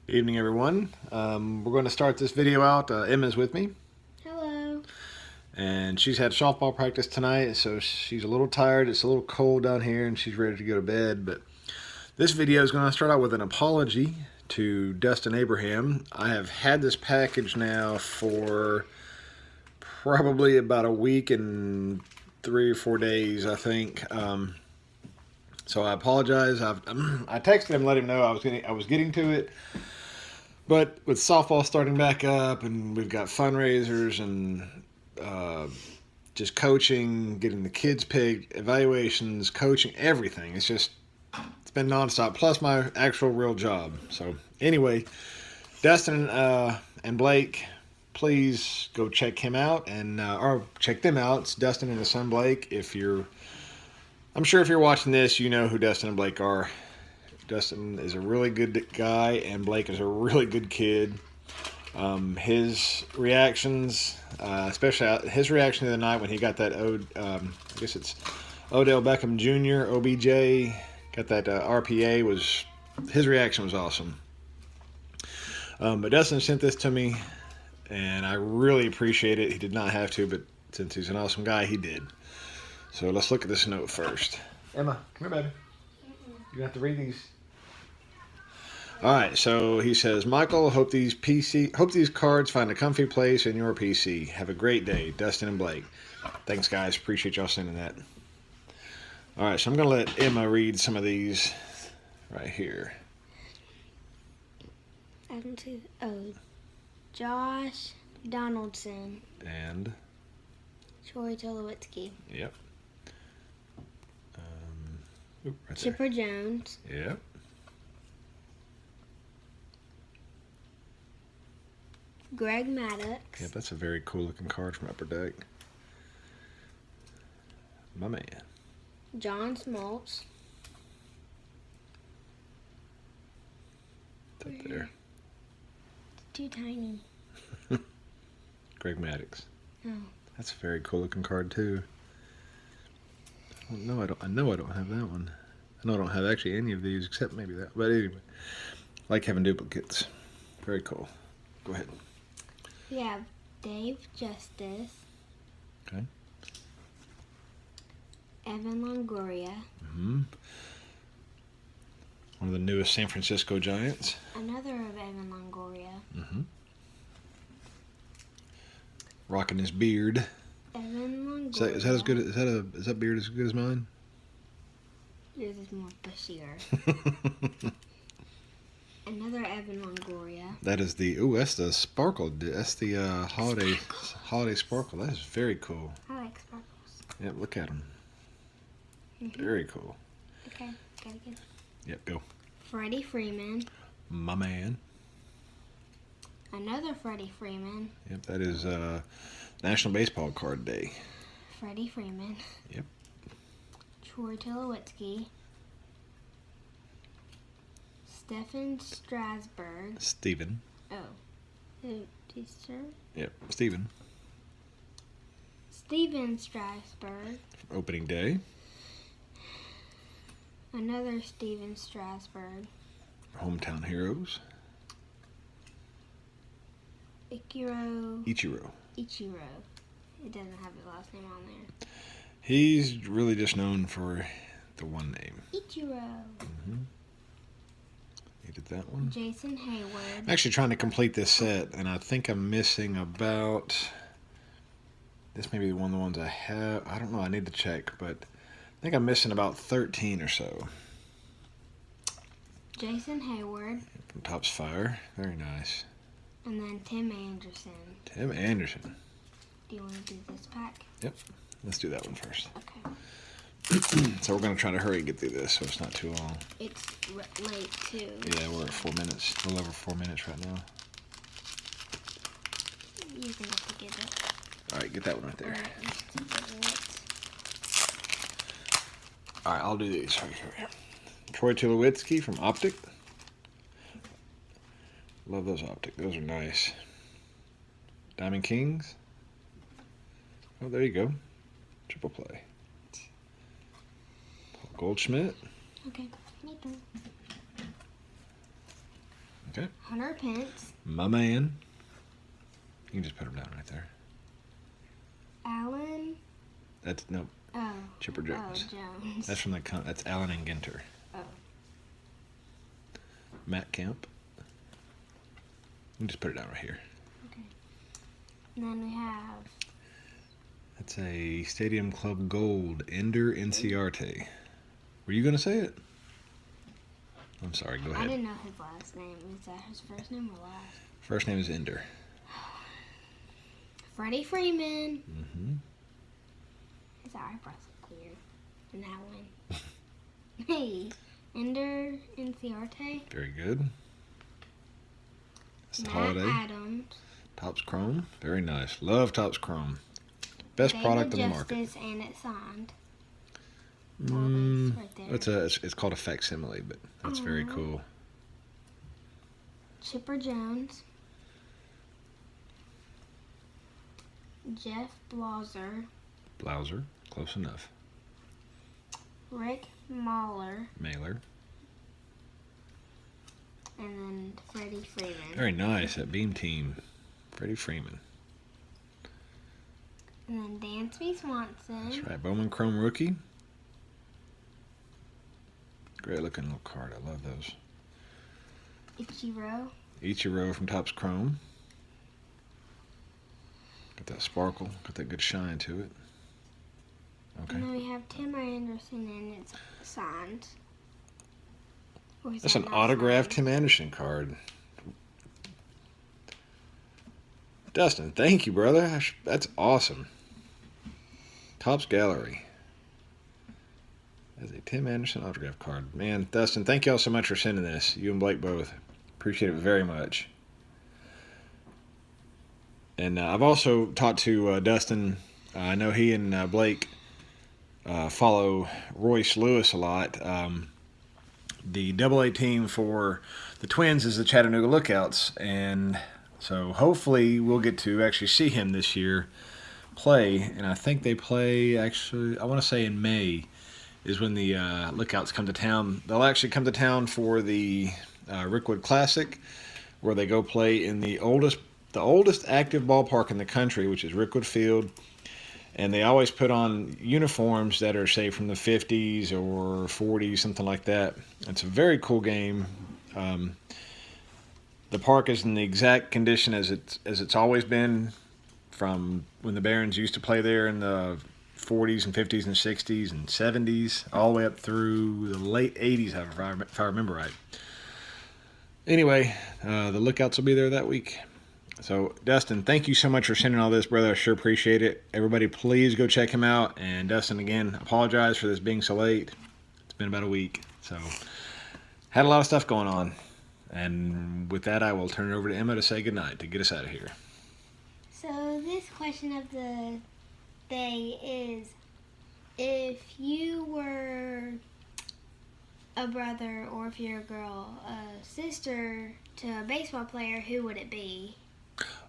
Evening, everyone. We're going to start this video out. Emma's with me, Hello. and she's had softball practice tonight, so she's a little tired. It's a little cold down here, and she's ready to go to bed. But this video is going to start out with an apology to Dustin Abraham. I have had this package now for probably about a week and 3 or 4 days, I think. So I apologize. I texted him, let him know I was getting to it. But with softball starting back up, and we've got fundraisers and uh, just coaching, getting the kids picked, evaluations, coaching, everything. It's been nonstop. Plus my actual real job. So anyway, Dustin and Blake, please go check him out and or check them out. It's Dustin and his son Blake. I'm sure if you're watching this, you know who Dustin and Blake are. Dustin is a really good guy, and Blake is a really good kid. His reactions, especially his reaction the other night when he got that, I guess it's Odell Beckham Jr., OBJ, got that RPA, his reaction was awesome. But Dustin sent this to me, and I really appreciate it. He did not have to, but since he's an awesome guy, he did. So let's look at this note first. Emma, come here, baby. You have to read these. All right, so he says, Michael, hope these cards find a comfy place in your PC. Have a great day, Dustin and Blake. Thanks, guys. Appreciate y'all sending that. All right, so I'm gonna let Emma read some of these right here. Josh Donaldson. And Troy Tulowitzki. yep. Right Chipper Jones. there. Yep. Greg Maddox. Yep, that's a very cool looking card from Upper Deck. My man. John Smoltz. It's up there. Too tiny. Greg Maddox. Oh. That's a very cool looking card too. No, I don't. I know I don't have that one. I know I don't have actually any of these except maybe that. But anyway, like having duplicates. Very cool. Go ahead. We have Dave Justice. Okay. Evan Longoria. One of the newest San Francisco Giants. Another of Evan Longoria. Rocking his beard. Evan Longoria. Is that as good? Is that beard as good as mine? Yours is more bushier. Another Evan Longoria. That is that's the sparkle. That's the holiday sparkle. That is very cool. I like sparkles. Yep, look at them. Very cool. Okay, gotta get Yep, go. Freddie Freeman. My man. Another Freddie Freeman. Yep, that is National Baseball Card Day. Freddie Freeman. Yep. Troy Tulowitzki. Stephen Strasburg. Steven. Oh. Sir? Yep, Steven. Steven Strasburg. From opening day. Another Steven Strasburg. Hometown Heroes. Ichiro. Ichiro. It doesn't have the last name on there. He's really just known for the one name. Ichiro. He did that one. Jason Hayward. I'm actually trying to complete this set, and I think I'm missing about. This may be one of the ones I have. I don't know. I need to check, but I think I'm missing about 13 or so. Jason Hayward. From Topps Fire. Very nice. And then Tim Anderson. Tim Anderson. Do you want to do this pack? Yep. Let's do that one first. Okay. So we're going to try to hurry and get through this so it's not too long. It's late too. Yeah, we're at 4 minutes. A little over 4 minutes right now. You can have to get it. All right, get that one right there. Alright, All right, I'll do these right here. Troy Tulowitzki from Optic. Love those Optic. Those are nice. Diamond Kings. Oh, there you go. Triple play. Paul Goldschmidt. Okay, me too. Okay. Hunter Pence. My man. You can just put him down right there. Alan. That's no Oh. Chipper Jones. Oh, Jones. That's from that's Allen and Ginter. Oh. Matt Kemp. You can just put it down right here. Okay. And then we have. That's a Stadium Club Gold, Ender Inciarte. Were you going to say it? I'm sorry, go I ahead. didn't know his last name. Is that his first name or last? First name is Ender. Freddie Freeman. Mm-hmm. His eyebrows look weird. And that one. Hey, Ender Inciarte. Very good. That's the Matt holiday. Adams. Topps Chrome. Very nice. Love Topps Chrome. Best David product on the market. Justice, and it's signed. Right there. It's called a facsimile, but that's very cool. Chipper Jones. Jeff Blauser. Blouser. Close enough. Rick Mahler. Mailer. And then Freddie Freeman. Very nice. That Beam Team. Freddie Freeman. And then Dansby Swanson. That's right. Bowman Chrome Rookie. Great looking little card. I love those. Ichiro. Ichiro from Topps Chrome. Got that sparkle. Got that good shine to it. Okay. And then we have Tim Anderson, and it's signed. Or is That's that an not autographed signed? Tim Anderson card. Dustin, thank you, brother. That's awesome. Topps Gallery. That's a Tim Anderson autograph card. Man, Dustin, thank y'all so much for sending this. You and Blake both. Appreciate it very much. And I've also talked to Dustin. I know he and Blake follow Royce Lewis a lot. The AA team for the Twins is the Chattanooga Lookouts, and so hopefully we'll get to actually see him this year play. And I think they play, actually, I want to say in May is when the Lookouts come to town. They'll actually come to town for the Rickwood Classic, where they go play in the oldest active ballpark in the country, which is Rickwood Field. And they always put on uniforms that are, say, from the 50s or 40s, something like that. It's a very cool game. The park is in the exact condition as it's always been from when the Barons used to play there in the 40s and 50s and 60s and 70s, all the way up through the late 80s, if I remember right. Anyway, the Lookouts will be there that week. So, Dustin, thank you so much for sending all this, brother. I sure appreciate it. Everybody, please go check him out. And, Dustin, again, apologize for this being so late. It's been about a week. So, had a lot of stuff going on. And with that, I will turn it over to Emma to say goodnight, to get us out of here. So this question of the day is, if you were a brother, or if you're a girl, a sister to a baseball player, who would it be?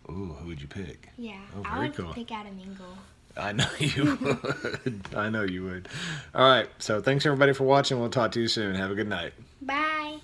Ooh, who would you pick? Yeah, Oh, I very would cool. pick Adam Engel. I know you would. I know you would. All right, so thanks everybody for watching. We'll talk to you soon. Have a good night. Bye.